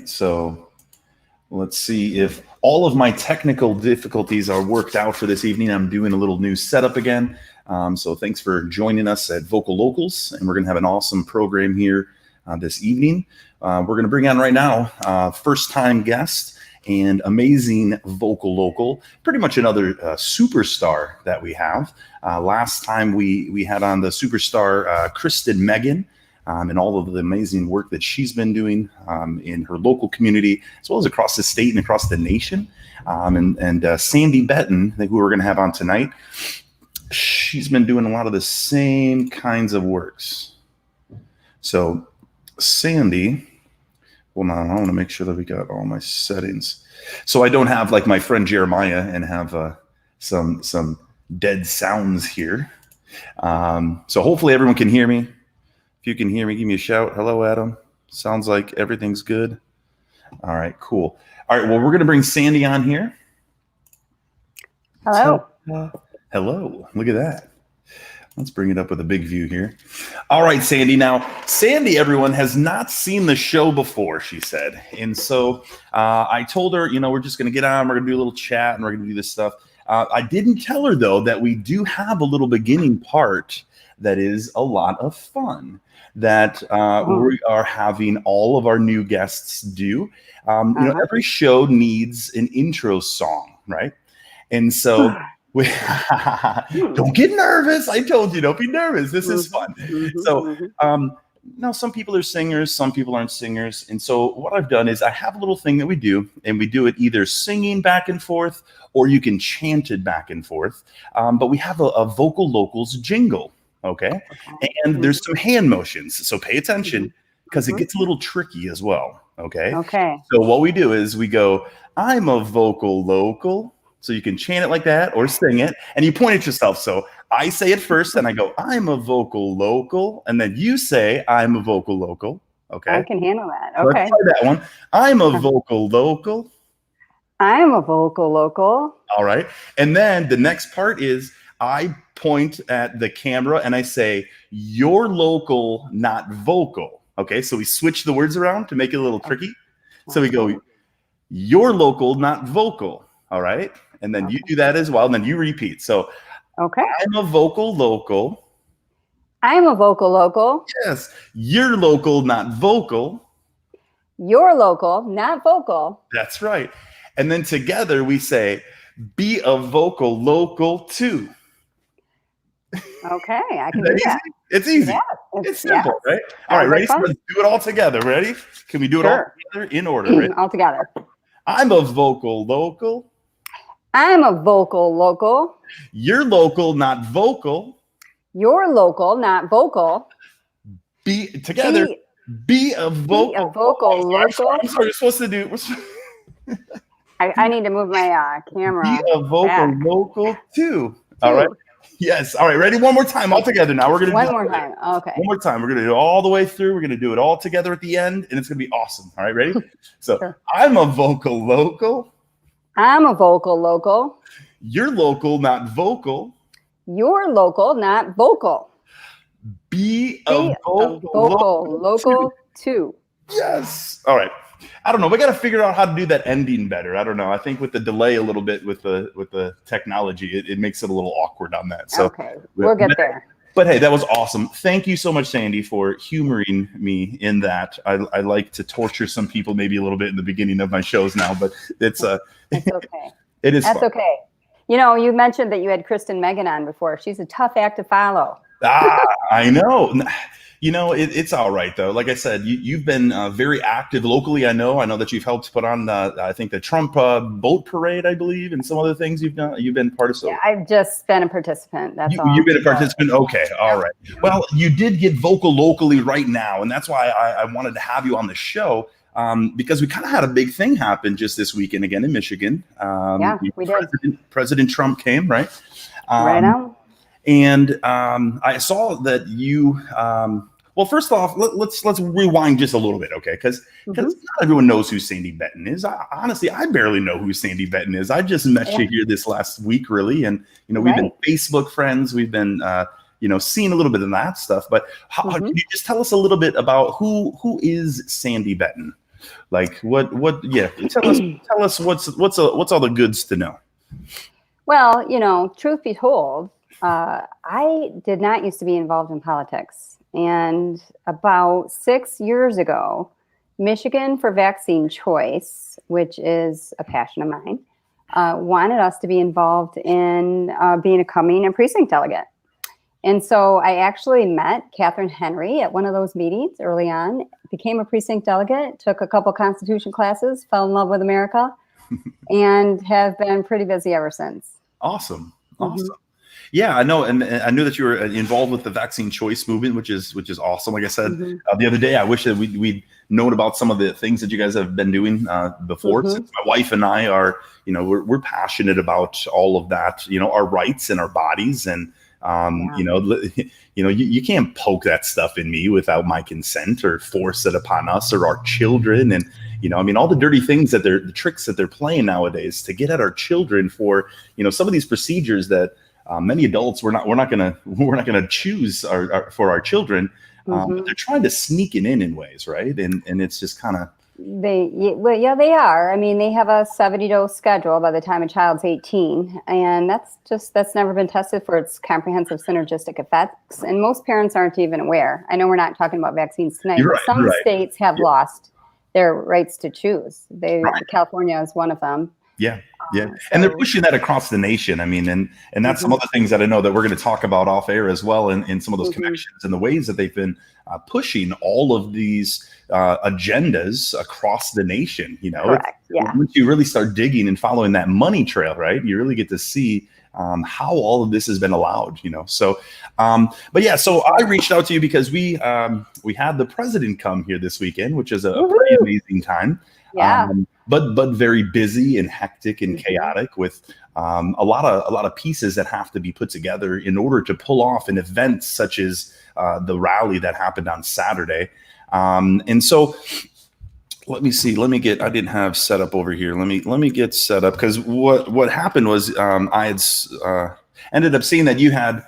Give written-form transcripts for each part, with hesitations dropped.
right, so let's see if all of my technical difficulties are worked out for this evening. I'm doing a little new setup again. So thanks for joining us at VocaLocals, and we're going to have an awesome program here this evening. We're going to bring on right now first-time guest and amazing VocaLocal, pretty much another superstar that we have. Last time we had on the superstar Kristen Megan, and all of the amazing work that she's been doing in her local community, as well as across the state and across the nation. And Sandy Betten, who we're going to have on tonight, she's been doing a lot of the same kinds of works. So Sandy, well, now I want to make sure that we got all my settings, so I don't have like my friend Jeremiah and have some dead sounds here. So hopefully everyone can hear me. If you can hear me, give me a shout. Hello, Adam. Sounds like everything's good. All right, cool. All right, well, we're going to bring Sandy on here. Hello. Hello. Look at that. Let's bring it up with a big view here. All right, Sandy. Now, Sandy, everyone, has not seen the show before, she said. And so I told her, we're just going to get on. We're going to do a little chat, and we're going to do this stuff. I didn't tell her, though, that we do have a little beginning part that is a lot of fun that we are having all of our new guests do. Every show needs an intro song, right? And so we don't get nervous. I told you, don't be nervous. This is fun. So now some people are singers, some people aren't singers. And so what I've done is I have a little thing that we do, and we do it either singing back and forth, or you can chant it back and forth. But we have a VocaLocals jingle. Okay. And there's some hand motions. So pay attention, because it gets a little tricky as well. Okay. So what we do is we go, I'm a VocaLocal. So you can chant it like that or sing it, and you point at yourself. So I say it first, and I go, I'm a VocaLocal. And then you say, I'm a VocaLocal. Okay. I can handle that. So let's try that one. I'm a VocaLocal. I'm a VocaLocal. All right. And then the next part is I point at the camera and I say, you're local, not vocal. Okay, so we switch the words around to make it a little tricky. So we go, you're local, not vocal. All right, and then you do that as well, and then you repeat. So I'm a VocaLocal. I'm a VocaLocal. Yes, you're local, not vocal. You're local, not vocal. That's right. And then together we say, be a VocaLocal too. Okay, I can do that. It's easy. Yeah, it's simple, right? All right, ready? So let's do it all together. Ready? Can we do it all together in order? Right? All together. I'm a VocaLocal. I'm a VocaLocal. You're local, not vocal. You're local, not vocal. Be together. Be a VocaLocal. I'm sorry, you're supposed to do. I need to move my camera. Be a VocaLocal too. All right. Yes. All right. Ready? One more time. All together. Now we're gonna one more time. Okay. One more time. We're gonna do it all the way through. We're gonna do it all together at the end, and it's gonna be awesome. All right. Ready? So I'm a VocaLocal. I'm a VocaLocal. You're local, not vocal. You're local, not vocal. Be a VocaLocal too. Yes. All right. I don't know. We got to figure out how to do that ending better. I don't know. I think with the delay a little bit with the technology, it makes it a little awkward on that. So we'll get there. But hey, that was awesome. Thank you so much, Sandy, for humoring me in that. I like to torture some people maybe a little bit in the beginning of my shows now, but it's okay. It is. That's fun. Okay. You mentioned that you had Kristen Megan on before. She's a tough act to follow. I know. It's all right, though. Like I said, you've been very active locally. I know that you've helped put on, I think, the Trump boat parade, I believe, and some other things you've done. You've been part of. So yeah, I've just been a participant. That's all. You've been a participant? Okay. All right. Well, you did get vocal locally right now, and that's why I wanted to have you on the show, because we kind of had a big thing happen just this weekend again in Michigan. We did. President Trump came, right? Right now. And I saw that you. Well, first off, let's rewind just a little bit, okay? Because not everyone knows who Sandy Betten is. Honestly, I barely know who Sandy Betten is. I just met you here this last week, really, and we've been Facebook friends. We've been seeing a little bit of that stuff. But can you just tell us a little bit about who is Sandy Betten? Like what? Yeah, tell us what's all the goods to know. Well, truth be told, I did not used to be involved in politics. And about 6 years ago, Michigan for Vaccine Choice, which is a passion of mine, wanted us to be involved in becoming a precinct delegate. And so I actually met Catherine Henry at one of those meetings early on, became a precinct delegate, took a couple Constitution classes, fell in love with America, and have been pretty busy ever since. Awesome. Yeah, I know, and I knew that you were involved with the vaccine choice movement, which is awesome. Like I said the other day, I wish that we'd known about some of the things that you guys have been doing before. Since my wife and I are, we're passionate about all of that. Our rights and our bodies, and you can't poke that stuff in me without my consent or force it upon us or our children. And all the dirty things the tricks that they're playing nowadays to get at our children for some of these procedures that many adults we're not gonna choose for our children, but they're trying to sneak it in ways, right? And it's just kind of they are. I mean, they have a 70-dose schedule by the time a child's 18, and that's never been tested for its comprehensive synergistic effects. And most parents aren't even aware. I know we're not talking about vaccines tonight, but some states have lost their rights to choose. California is one of them. Yeah. And they're pushing that across the nation. I mean, and that's some other things that I know that we're going to talk about off air as well, in some of those connections and the ways that they've been pushing all of these agendas across the nation. Correct. Yeah. Once you really start digging and following that money trail, right, you really get to see how all of this has been allowed. So but yeah, so I reached out to you because we had the president come here this weekend, which is a pretty amazing time. Yeah. But very busy and hectic and chaotic, with a lot of pieces that have to be put together in order to pull off an event such as the rally that happened on Saturday. And so let me see. I didn't have set up over here. Let me get set up, because what happened was I had ended up seeing that you had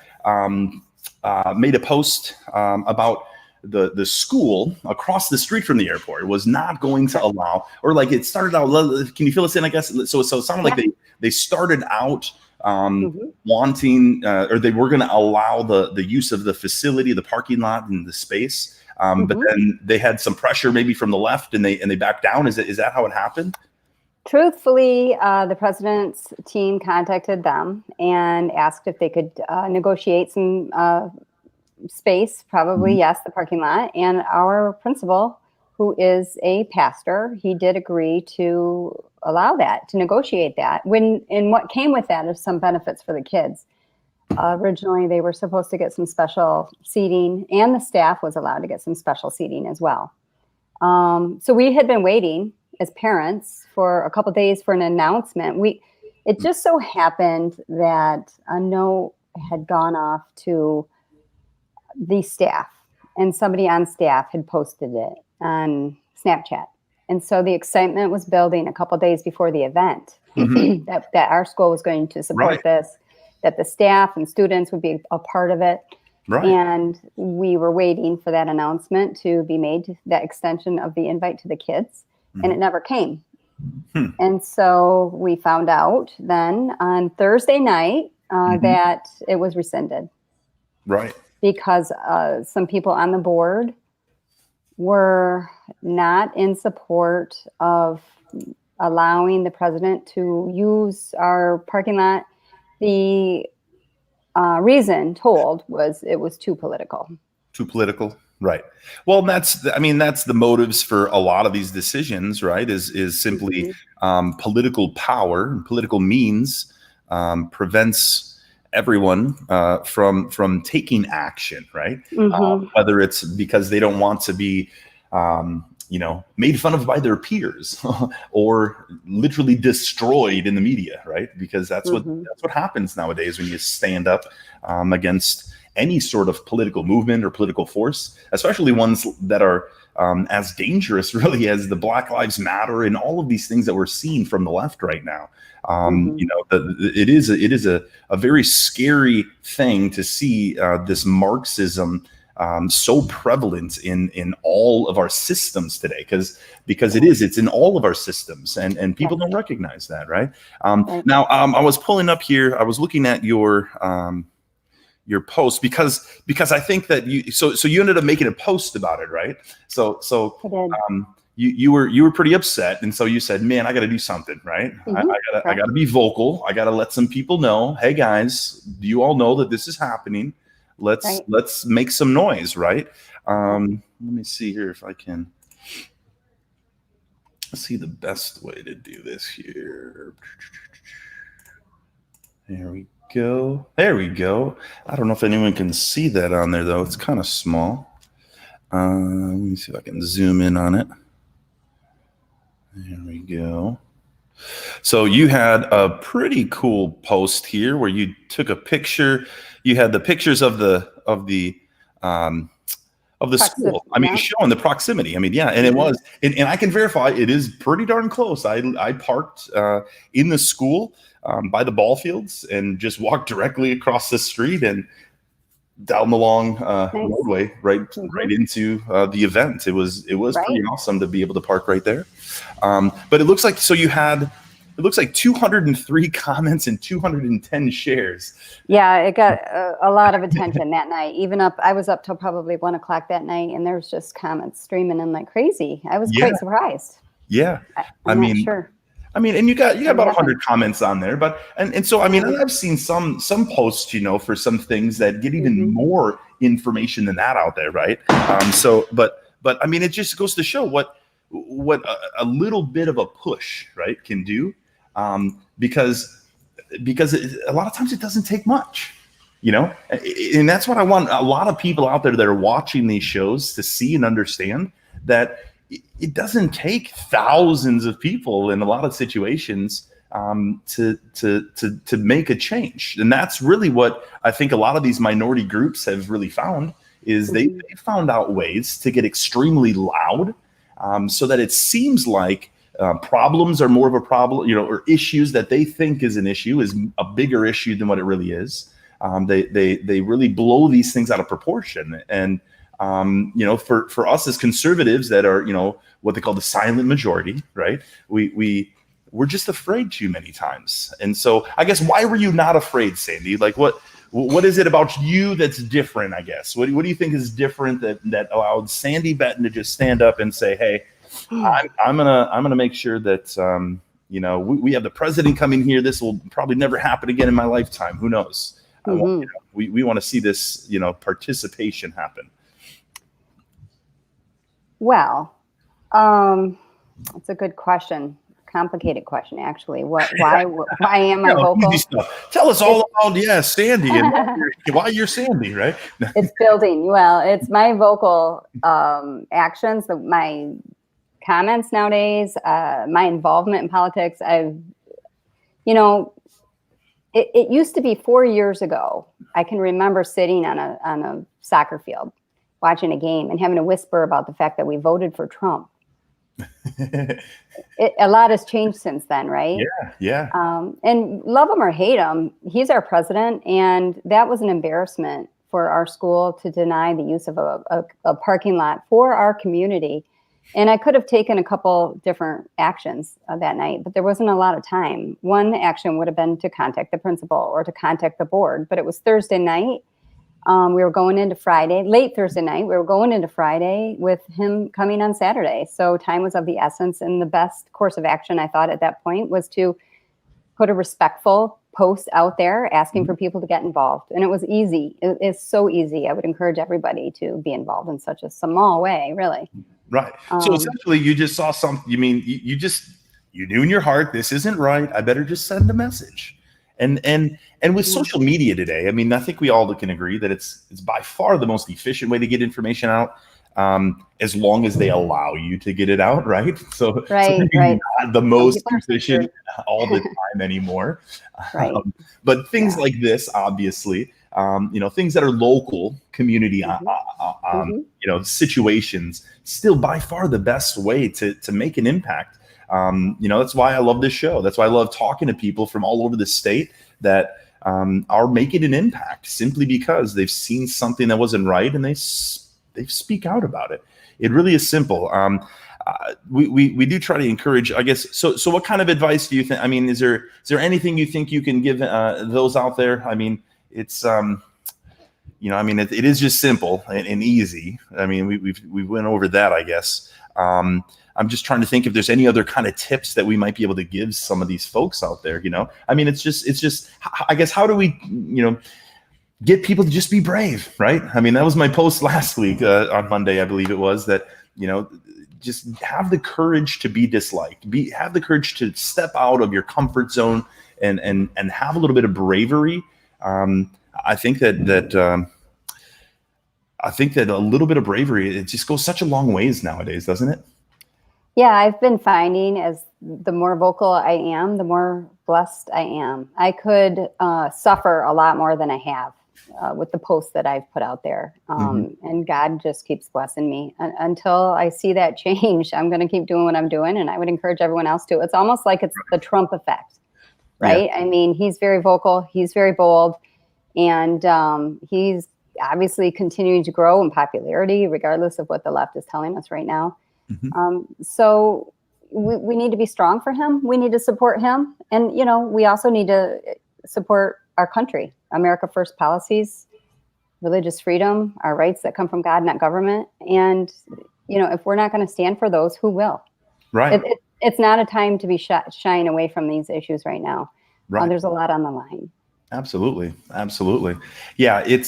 made a post about the school across the street from the airport was not going to allow, or like it started out. Can you fill us in? I guess so. It sounded like they started out wanting, or they were going to allow the use of the facility, the parking lot, and the space. But then they had some pressure maybe from the left, and they backed down. Is that how it happened? Truthfully, the president's team contacted them and asked if they could negotiate some space, probably, yes, the parking lot. And our principal, who is a pastor, he did agree to allow that, to negotiate that. And what came with that is some benefits for the kids. Originally, they were supposed to get some special seating, and the staff was allowed to get some special seating as well. So we had been waiting as parents for a couple of days for an announcement. It just so happened that a note had gone off to the staff, and somebody on staff had posted it on Snapchat. And so the excitement was building a couple of days before the event that our school was going to support this, that the staff and students would be a part of it. Right. And we were waiting for that announcement to be made, that extension of the invite to the kids, and it never came. And so we found out then on Thursday night that it was rescinded. Right. Because some people on the board were not in support of allowing the president to use our parking lot. The reason told was it was too political. Too political, right? Well, that's the motives for a lot of these decisions, right? Is simply political power and political means prevents everyone from taking action, right? Whether it's because they don't want to be made fun of by their peers or literally destroyed in the media, right? Because that's what happens nowadays when you stand up against any sort of political movement or political force, especially ones that are as dangerous really as the Black Lives Matter and all of these things that we're seeing from the left right now. It is a very scary thing to see this Marxism so prevalent in all of our systems today, because it's in all of our systems, and people don't recognize that, right? Now, I was pulling up here. I was looking at your post because I think that you ended up making a post about it, right? So I did. you were pretty upset, and so you said, "Man, I got to do something, right? I gotta be vocal. I gotta let some people know. Hey guys, do you all know that this is happening? Let's make some noise, right?" Let me see here if I can see the best way to do this here. There we go. There we go. I don't know if anyone can see that on there though. It's kind of small. Let me see if I can zoom in on it. There we go. So you had a pretty cool post here where you took a picture. You had the pictures of the school. I mean, showing the proximity. I mean, yeah, and it was, and I can verify it is pretty darn close. I parked in the school by the ball fields and just walked directly across the street and down the long roadway right into the event. It was pretty awesome to be able to park right there. But it looks like, so you had, it looks like 203 comments and 210 shares. Yeah, it got a lot of attention that night. I was up till probably 1 o'clock that night, and there was just comments streaming in like crazy. I was quite surprised. Yeah, I'm not sure. I mean, and you got about 100 comments on there, but and so I mean, I've seen some posts, for some things that get even more information than that out there, right? But I mean, it just goes to show what a little bit of a push, right, can do, because a lot of times it doesn't take much, and that's what I want a lot of people out there that are watching these shows to see and understand, that it doesn't take thousands of people in a lot of situations to make a change. And that's really what I think a lot of these minority groups have really found, is they found out ways to get extremely loud, so that it seems like problems are more of a problem, or issues that they think is an issue is a bigger issue than what it really is. They really blow these things out of proportion. And for us as conservatives that are, what they call the silent majority, right? We're just afraid too many times. And so I guess, why were you not afraid, Sandy? Like, what is it about you that's different, I guess? What do you think is different that allowed Sandy Betten to just stand up and say, hey, I'm gonna make sure that, we have the president coming here. This will probably never happen again in my lifetime. Who knows? We want to see this, participation happen. Well, it's a good question. Complicated question, actually. Why am I vocal? Easy stuff. Tell us all about Sandy, and why you're Sandy, right? It's building. Well, it's my vocal actions, my comments nowadays, my involvement in politics. It used to be 4 years ago. I can remember sitting on a soccer field watching a game and having to whisper about the fact that we voted for Trump. A lot has changed since then, right? Yeah. And love him or hate him, he's our president, and that was an embarrassment for our school to deny the use of a parking lot for our community. And I could have taken a couple different actions that night, but there wasn't a lot of time. One action would have been to contact the principal or to contact the board, but it was Thursday night. We were going into Friday, late Thursday night. We were going into Friday with him coming on Saturday. So time was of the essence. And the best course of action, I thought at that point, was to put a respectful post out there asking for people to get involved. And it was easy. It is so easy. I would encourage everybody to be involved in such a small way, really. Right. So essentially you just saw something, you knew in your heart, this isn't right. I better just send a message. And with social media today, I think we all can agree that it's by far the most efficient way to get information out, as long as they allow you to get it out, right? So not the most efficient all the time anymore. Right. But things like this, obviously, things that are local community, situations, still by far the best way to make an impact. That's why I love this show. That's why I love talking to people from all over the state that are making an impact simply because they've seen something that wasn't right and they speak out about it. It really is simple. We do try to encourage, I guess. So what kind of advice do you think? I mean, is there anything you think you can give those out there? I mean, it's I mean, it is just simple and easy. I mean, we went over that, I guess. I'm just trying to think if there's any other kind of tips that we might be able to give some of these folks out there. I mean, it's just, I guess, how do we, get people to just be brave, right? I mean, that was my post last week on Monday, I believe it was, that, just have the courage to be disliked, have the courage to step out of your comfort zone and have a little bit of bravery. I think that a little bit of bravery, it just goes such a long ways nowadays, doesn't it? Yeah, I've been finding as the more vocal I am, the more blessed I am. I could suffer a lot more than I have with the posts that I've put out there. And God just keeps blessing me. Until I see that change, I'm going to keep doing what I'm doing. And I would encourage everyone else to. It's almost like it's the Trump effect, right? Yeah. I mean, he's very vocal. He's very bold. And he's obviously continuing to grow in popularity, regardless of what the left is telling us right now. So we need to be strong for him. We need to support him. And, we also need to support our country, America First policies, religious freedom, our rights that come from God, not government. And, if we're not going to stand for those, who will? Right. It's not a time to be shying away from these issues right now. Right. There's a lot on the line. Absolutely. Yeah, it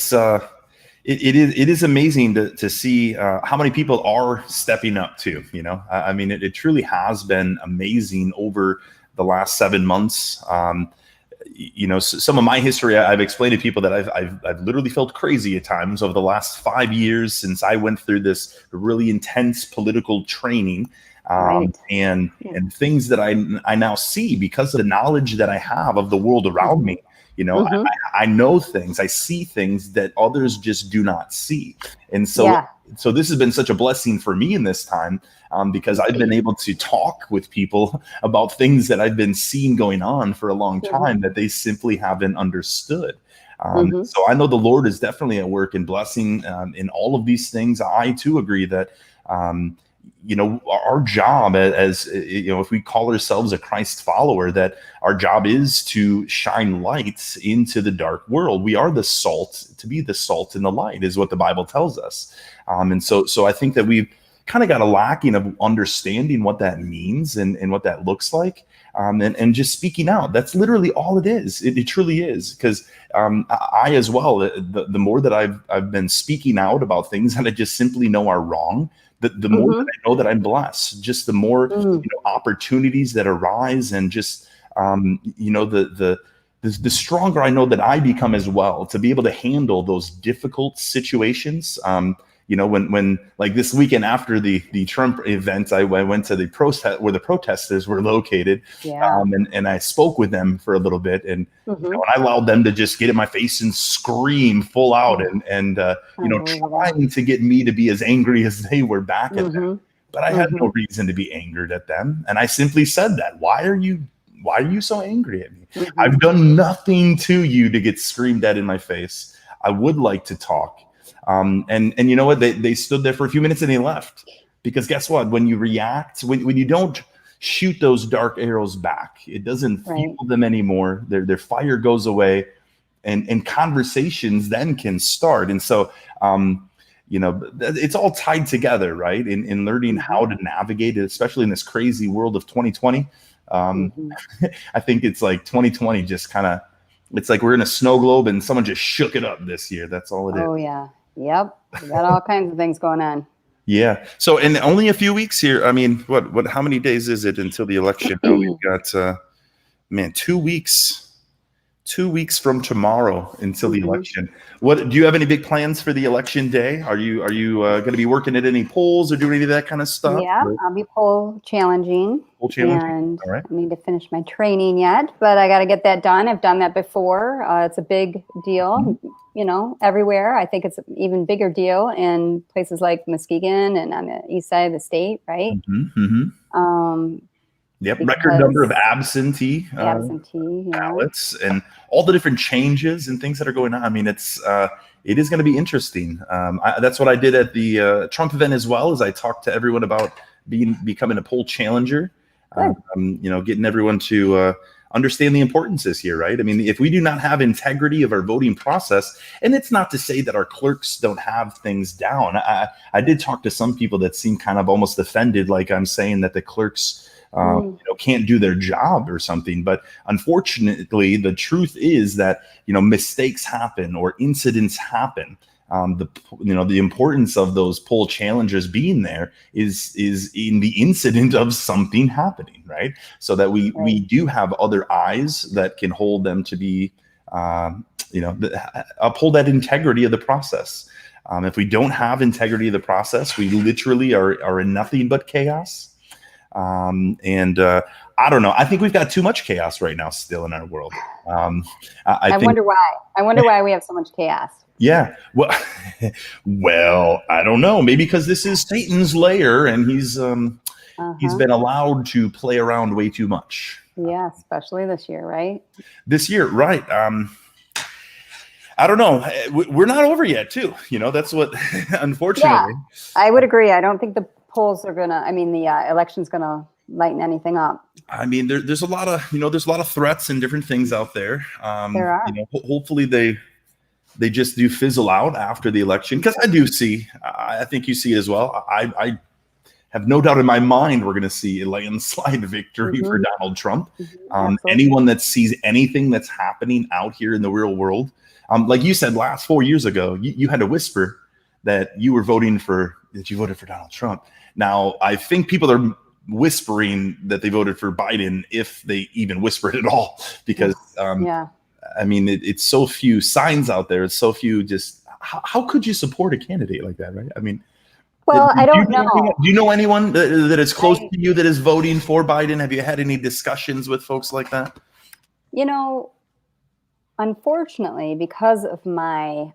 is amazing to see how many people are stepping up too. I mean, it truly has been amazing over the last 7 months. Some of my history, I've explained to people that I've literally felt crazy at times over the last 5 years since I went through this really intense political training. And things that I now see because of the knowledge that I have of the world around me. I know things, I see things that others just do not see. And so this has been such a blessing for me in this time because I've been able to talk with people about things that I've been seeing going on for a long time that they simply haven't understood. So I know the Lord is definitely at work and blessing in all of these things. I too agree that our job as if we call ourselves a Christ follower, that our job is to shine lights into the dark world. We are the salt, to be the salt and the light is what the Bible tells us. And so I think that we've kind of got a lacking of understanding what that means and what that looks like. And just speaking out, that's literally all it is. It truly is. Because I as well, the more that I've been speaking out about things that I just simply know are wrong, the more that I know that I'm blessed, just the more opportunities that arise, and just the stronger I know that I become as well to be able to handle those difficult situations. When like this weekend after the Trump event, I went to the protest where the protesters were located, and I spoke with them for a little bit, and I allowed them to just get in my face and scream full out, and trying to get me to be as angry as they were back at them. But I had no reason to be angered at them, and I simply said that. Why are you so angry at me? I've done nothing to you to get screamed at in my face. I would like to talk. And you know what? They stood there for a few minutes and they left, because guess what? When you react, when you don't shoot those dark arrows back, it doesn't fuel them anymore. Their fire goes away, and conversations then can start. And so, it's all tied together, right? In learning how to navigate it, especially in this crazy world of 2020. I think it's like 2020 just kind of, it's like we're in a snow globe and someone just shook it up this year. That's all it is. Oh yeah. Yep. We got all kinds of things going on. Yeah. So in only a few weeks here, I mean, how many days is it until the election? Now we've got, 2 weeks. 2 weeks from tomorrow until the election. What do you have any big plans for the election day? Are you going to be working at any polls or doing any of that kind of stuff? Yeah, I'll be poll challenging. And all right. I need to finish my training yet, but I got to get that done. I've done that before. It's a big deal, everywhere. I think it's an even bigger deal in places like Muskegon and on the east side of the state, right? Yep. Record number of because absentee absentee, yeah. ballots and all the different changes and things that are going on. I mean, it is going to be interesting. That's what I did at the Trump event as well, as I talked to everyone about becoming a poll challenger. Good. Getting everyone to understand the importance this year, right? I mean, if we do not have integrity of our voting process, and it's not to say that our clerks don't have things down. I did talk to some people that seem kind of almost offended, like I'm saying that the clerks can't do their job or something. But unfortunately, the truth is that, mistakes happen or incidents happen. The importance of those poll challengers being there is in the incident of something happening, right? So that we do have other eyes that can hold them to be, uphold that integrity of the process. If we don't have integrity of the process, we literally are in nothing but chaos. I don't know. I think we've got too much chaos right now still in our world. I think, wonder why. I wonder why we have so much chaos. Yeah. Well, I don't know. Maybe because this is Satan's lair and he's been allowed to play around way too much. Yeah, especially this year, right? This year, right. I don't know. We're not over yet, too. That's what, unfortunately. Yeah, I would agree. I don't think the polls are the election's going to lighten anything up. I mean, there's a lot of threats and different things out there. There are. Hopefully they just do fizzle out after the election, because I think you see it as well. I have no doubt in my mind we're going to see a landslide victory for Donald Trump. Anyone that sees anything that's happening out here in the real world, like you said, 4 years ago, you had to whisper that you voted for Donald Trump. Now, I think people are whispering that they voted for Biden, if they even whispered at all, because I mean, it's so few signs out there. It's so few. Just how could you support a candidate like that, right? I mean, well, I don't know. Do you know anyone that is close to you that is voting for Biden? Have you had any discussions with folks like that? Unfortunately, because of my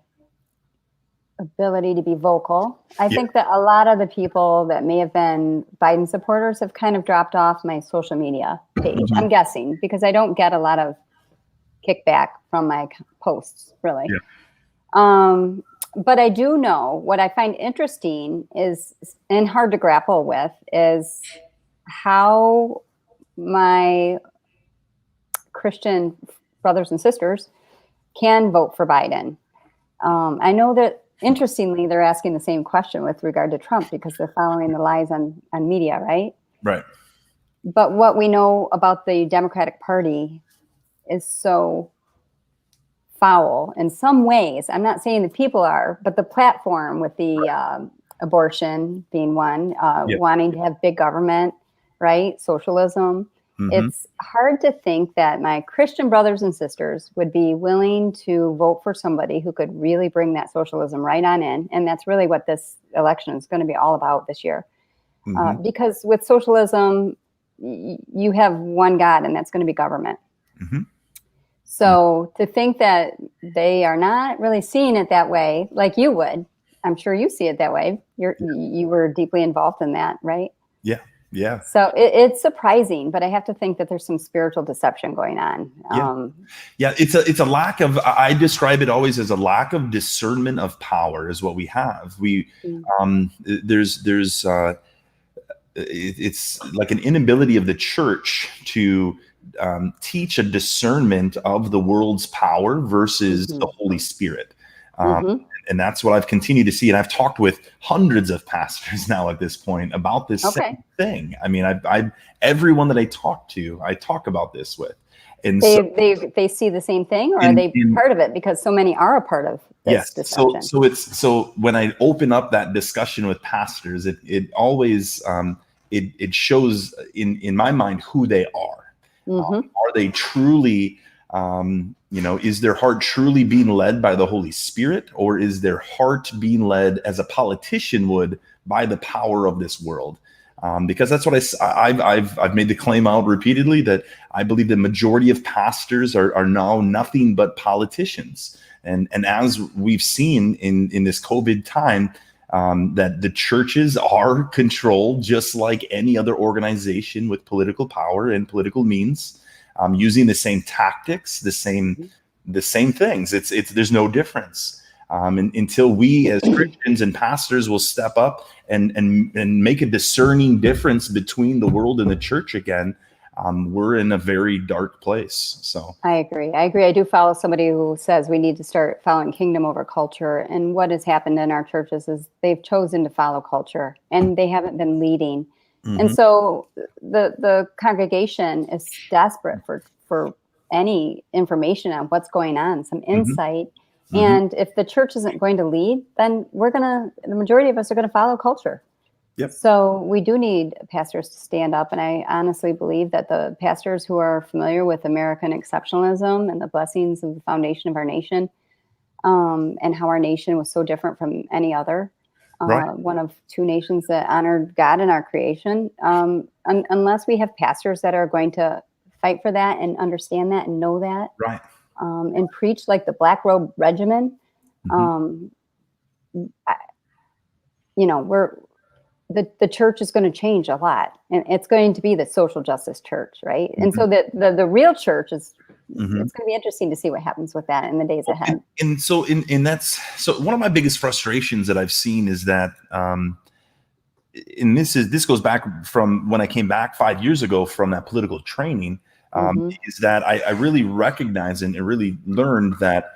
ability to be vocal, I think that a lot of the people that may have been Biden supporters have kind of dropped off my social media page. I'm guessing, because I don't get a lot of kickback from my posts, really. But I do know what I find interesting is, and hard to grapple with, is how my Christian brothers and sisters can vote for Biden. I know that, interestingly, they're asking the same question with regard to Trump, because they're following the lies on media, right? Right. But what we know about the Democratic Party is so foul in some ways. I'm not saying the people are, but the platform with the abortion being one, wanting to have big government, right? Socialism. It's hard to think that my Christian brothers and sisters would be willing to vote for somebody who could really bring that socialism right on in. And that's really what this election is going to be all about this year. Because with socialism, you have one God, and that's going to be government. So to think that they are not really seeing it that way, like you would, I'm sure you see it that way. You were deeply involved in that, right? Yeah. So it's surprising, but I have to think that there's some spiritual deception going on. It's a lack of, I describe it always as a lack of discernment of power is what we have. It's like an inability of the church to teach a discernment of the world's power versus the Holy Spirit. And that's what I've continued to see. And I've talked with hundreds of pastors now at this point about this same thing. I mean, everyone that I talk about this with. And they see the same thing, or are they part of it? Because so many are a part of this discussion. So when I open up that discussion with pastors, it always it shows in my mind who they are. Are they truly is their heart truly being led by the Holy Spirit, or is their heart being led as a politician would by the power of this world? Because that's what I've made the claim out repeatedly, that I believe the majority of pastors are now nothing but politicians. And as we've seen in this COVID time, that the churches are controlled just like any other organization with political power and political means, using the same tactics, the same things. There's no difference. And until we as Christians and pastors will step up and make a discerning difference between the world and the church again, we're in a very dark place. So I agree. I do follow somebody who says we need to start following kingdom over culture. And what has happened in our churches is they've chosen to follow culture and they haven't been leading. And so the congregation is desperate for any information on what's going on, some insight. And if the church isn't going to lead, then the majority of us are going to follow culture. Yep. So we do need pastors to stand up. And I honestly believe that the pastors who are familiar with American exceptionalism and the blessings of the foundation of our nation, and how our nation was so different from any other, one of two nations that honored God in our creation, unless we have pastors that are going to fight for that and understand that and know that, and preach like the Black Robe Regimen, the church is going to change a lot, and it's going to be the social justice church, right? And so the real church is, it's going to be interesting to see what happens with that in the days ahead. And so so one of my biggest frustrations that I've seen is that, and this goes back from when I came back 5 years ago from that political training, is that I really recognized and really learned that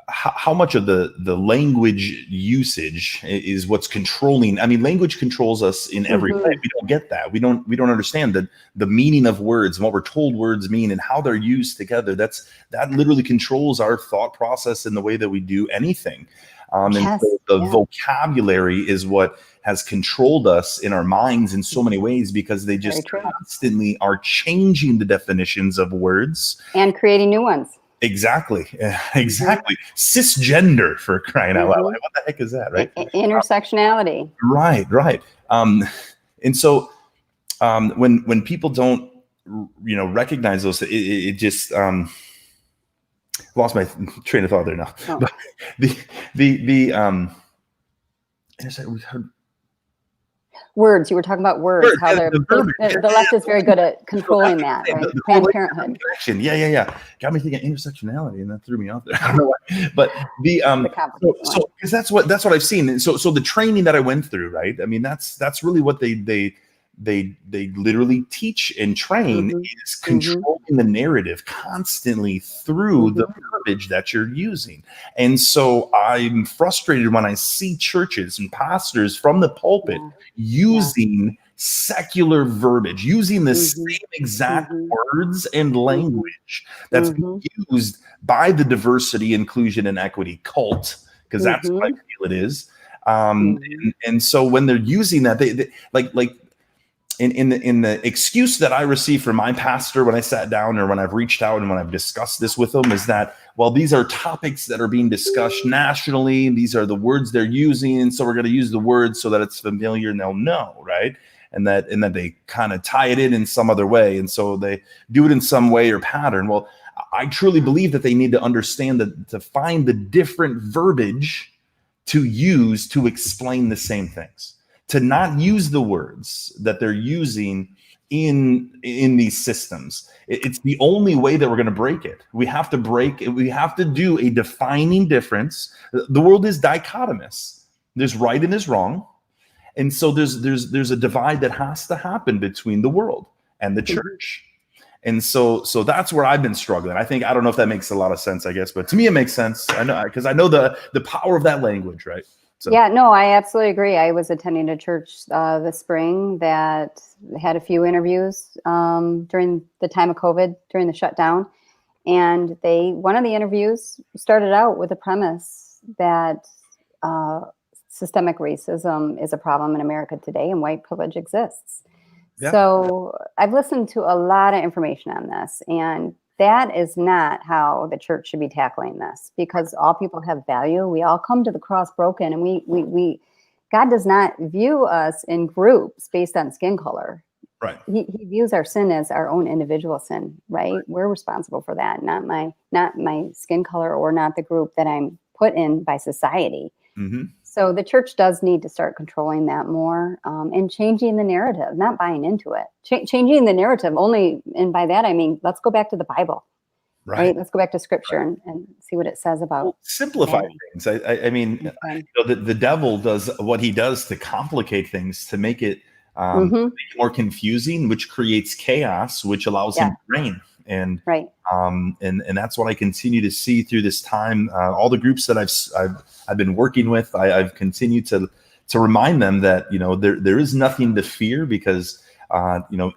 how much of the language usage is what's controlling. I mean, language controls us in every way. We don't get that. We don't understand the meaning of words and what we're told words mean and how they're used together. That literally controls our thought process and the way that we do anything. And so the vocabulary is what has controlled us in our minds in so many ways, because they just constantly are changing the definitions of words and creating new ones. Exactly. Cisgender, for crying out loud. What the heck is that, right? Intersectionality. Right. And so when people don't, recognize those, it just lost my train of thought there now. But we heard words. You were talking about words. How the left is very good at controlling that, right? Planned Parenthood. Yeah. Got me thinking intersectionality, and that threw me off there. I don't know why. But so because that's what I've seen. And so the training that I went through, right? I mean, that's really what they literally teach and train is controlling the narrative constantly through the verbiage that you're using. And so I'm frustrated when I see churches and pastors from the pulpit using secular verbiage, using the same exact words and language that's being used by the diversity, inclusion, and equity cult, because that's what I feel it is. And so when they're using that, they like in the excuse that I receive from my pastor when I sat down or when I've reached out and when I've discussed this with them is that, well, these are topics that are being discussed nationally. These are the words they're using. And so we're going to use the words so that it's familiar and they'll know, right? And that they kind of tie it in some other way. And so they do it in some way or pattern. Well, I truly believe that they need to understand that to find the different verbiage to use to explain the same things. To not use the words that they're using in these systems. It's the only way that we're going to break it. We have to do a defining difference. The world is dichotomous. There's right and there's wrong. And so there's a divide that has to happen between the world and the church. And so that's where I've been struggling. I don't know if that makes a lot of sense, I guess, but to me it makes sense. I know, because I know the power of that language, right? So. Yeah, no, I absolutely agree. I was attending a church this spring that had a few interviews during the time of COVID, during the shutdown. And one of the interviews started out with a premise that systemic racism is a problem in America today and white privilege exists. Yeah. So I've listened to a lot of information on this, and that is not how the church should be tackling this, because all people have value. We all come to the cross broken, and we God does not view us in groups based on skin color. Right. He views our sin as our own individual sin, right? We're responsible for that, not my skin color or not the group that I'm put in by society. So the church does need to start controlling that more, and changing the narrative, not buying into it. Changing the narrative only, and by that I mean, let's go back to the Bible, right? Let's go back to Scripture and see what it says about simplify humanity. things. I mean, the devil does what he does to complicate things, to make it more confusing, which creates chaos, which allows him to reign. And and that's what I continue to see through this time. All the groups that I've been working with, I've continued to remind them that there is nothing to fear, because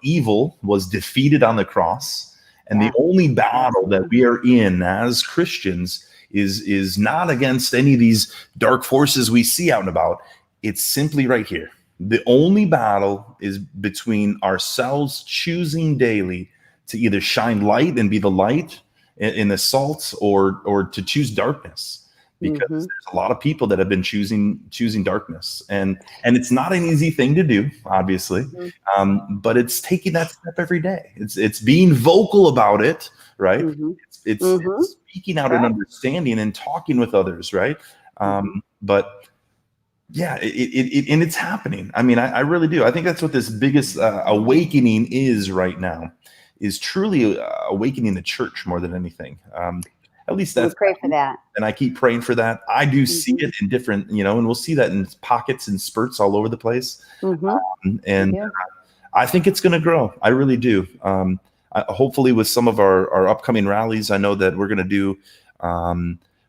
evil was defeated on the cross, and the only battle that we are in as Christians is not against any of these dark forces we see out and about. It's simply right here. The only battle is between ourselves choosing daily to either shine light and be the light in the salt, or to choose darkness, because there's a lot of people that have been choosing darkness, and it's not an easy thing to do, obviously, but it's taking that step every day. It's being vocal about it, right? It's speaking out and understanding and talking with others, right? But yeah, and it's happening. I mean, I really do. I think that's what this biggest awakening is right now, is truly awakening the church more than anything. At least that's, we pray for that. And I keep praying for that. I do see it in different, and we'll see that in pockets and spurts all over the place. I think it's going to grow. I really do. Hopefully with some of our upcoming rallies, I know that we're going to do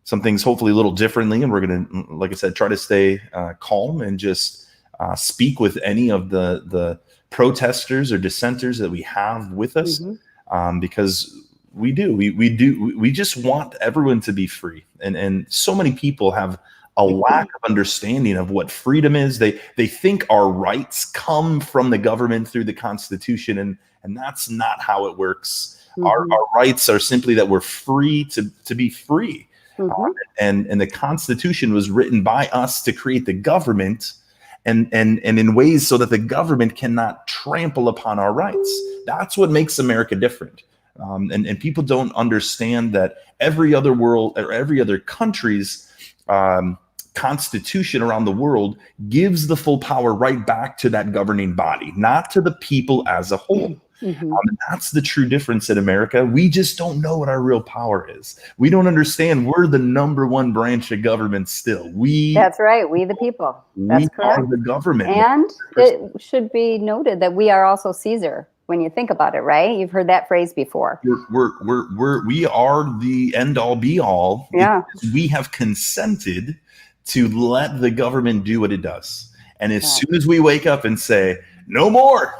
some things hopefully a little differently. And we're going to, like I said, try to stay calm and just speak with any of the protesters or dissenters that we have with us, because we just want everyone to be free, and so many people have a lack of understanding of what freedom is. They think our rights come from the government through the Constitution, and that's not how it works. Our rights are simply that we're free to be free, and the Constitution was written by us to create the government, and in ways so that the government cannot trample upon our rights. That's what makes America different. And people don't understand that every other country's constitution around the world gives the full power right back to that governing body, not to the people as a whole. And that's the true difference in America. We just don't know what our real power is. We don't understand we're the number one branch of government still. That's right. We the people. That's correct. We are the government. And it should be noted that we are also Caesar, when you think about it, right? You've heard that phrase before. We are the end all be all. Yeah. We have consented to let the government do what it does. And as soon as we wake up and say, no more.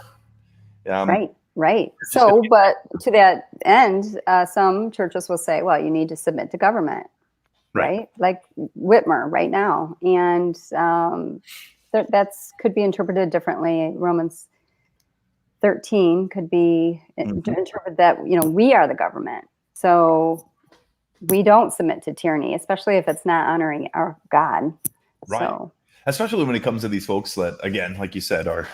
Right. So, but to that end, some churches will say, well, you need to submit to government, right? Like Whitmer right now. And that's could be interpreted differently. Romans 13 could be interpreted that, we are the government. So we don't submit to tyranny, especially if it's not honoring our God. Right. So. Especially when it comes to these folks that, again, like you said, are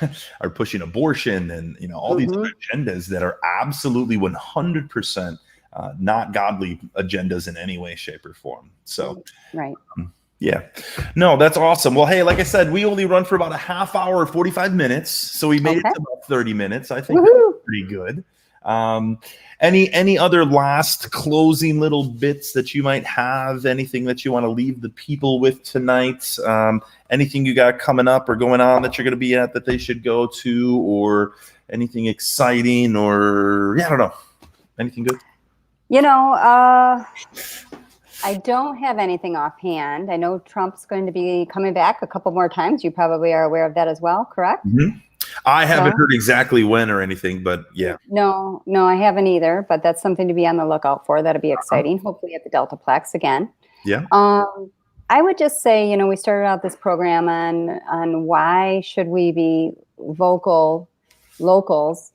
pushing abortion and all these other agendas that are absolutely 100% not godly agendas in any way, shape, or form. So, yeah, no, that's awesome. Well, hey, like I said, we only run for about a half hour, 45 minutes, so we made it to about 30 minutes. I think that's pretty good. Any other last closing little bits that you might have? Anything that you want to leave the people with tonight? Anything you got coming up or going on that you're going to be at that they should go to, or anything exciting, or I don't know, anything good? I don't have anything offhand. I know Trump's going to be coming back a couple more times. You probably are aware of that as well, correct? I haven't heard exactly when or anything, but yeah. No, I haven't either, but that's something to be on the lookout for. That'll be exciting. Hopefully at the Deltaplex again. Yeah. I would just say, we started out this program on why should we be vocal locals.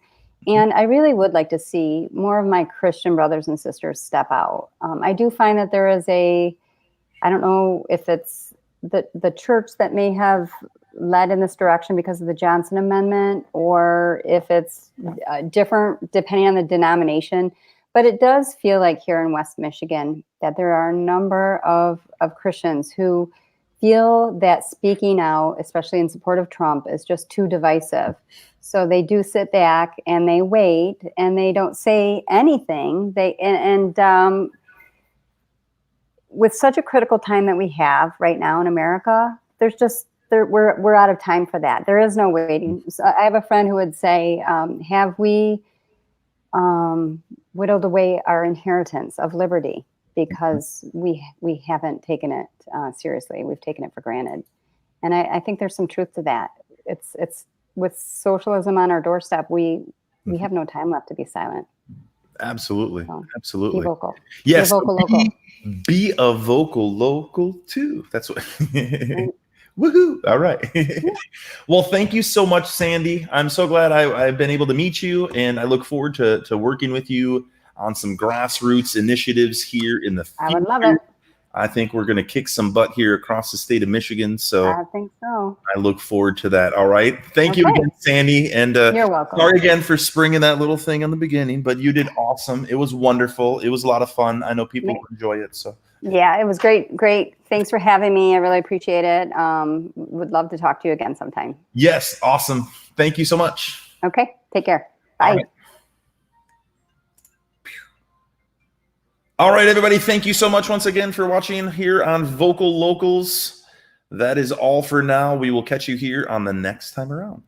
And I really would like to see more of my Christian brothers and sisters step out. I do find that there is I don't know if it's the church that may have led in this direction because of the Johnson Amendment, or if it's different depending on the denomination. But it does feel like here in West Michigan that there are a number of Christians who feel that speaking out, especially in support of Trump, is just too divisive. So they do sit back and they wait and they don't say anything. With such a critical time that we have right now in America, we're out of time for that. There is no waiting. So I have a friend who would say, have we whittled away our inheritance of liberty because we haven't taken it seriously. We've taken it for granted. And I think there's some truth to that. It's with socialism on our doorstep, we have no time left to be silent. Absolutely. So, Absolutely. be vocal. Yes. Be a vocal local. Be a vocal local too. That's what. Woohoo. All right. Well, thank you so much, Sandy. I'm so glad I've been able to meet you, and I look forward to working with you on some grassroots initiatives here in the future. I would love it. I think we're going to kick some butt here across the state of Michigan. So I think so. I look forward to that. All right. Thank you again, Sandy. And you're welcome. Sorry again for springing that little thing in the beginning, but you did awesome. It was wonderful. It was a lot of fun. I know people will enjoy it. So yeah, it was great. Great. Thanks for having me. I really appreciate it. Would love to talk to you again sometime. Yes. Awesome. Thank you so much. Okay. Take care. Bye. All right, everybody. Thank you so much once again for watching here on VocaLocals. That is all for now. We will catch you here on the next time around.